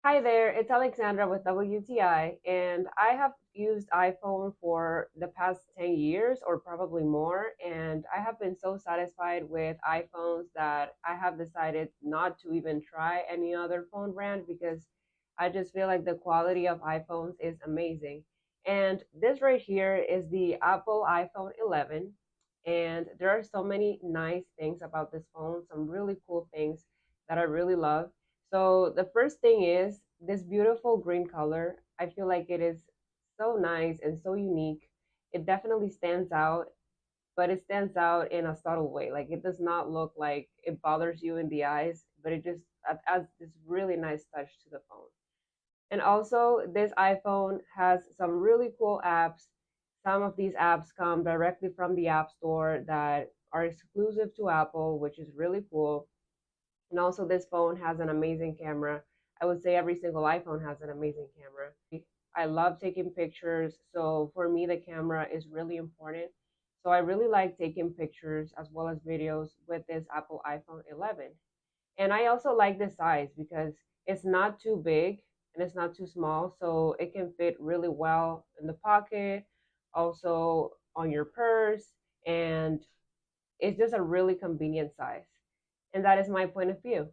Hi there, it's Alexandra with WTI, and I have used iPhone for the past 10 years or probably more, and I have been so satisfied with iPhones that I have decided not to even try any other phone brand because I just feel like the quality of iPhones is amazing. And this right here is the Apple iPhone 11, and there are so many nice things about this phone, some really cool things that I really love. So the first thing is this beautiful green color. I feel like it is so nice and so unique. It definitely stands out, but it stands out in a subtle way. Like it does not look like it bothers you in the eyes, but it just adds this really nice touch to the phone. And also, this iPhone has some really cool apps. Some of these apps come directly from the App Store that are exclusive to Apple, which is really cool. And also, this phone has an amazing camera. I would say every single iPhone has an amazing camera. I love taking pictures. So, for me, the camera is really important. So, I really like taking pictures as well as videos with this Apple iPhone 11. And I also like the size because it's not too big and it's not too small. So, it can fit really well in the pocket, also on your purse. And it's just a really convenient size. And that is my point of view.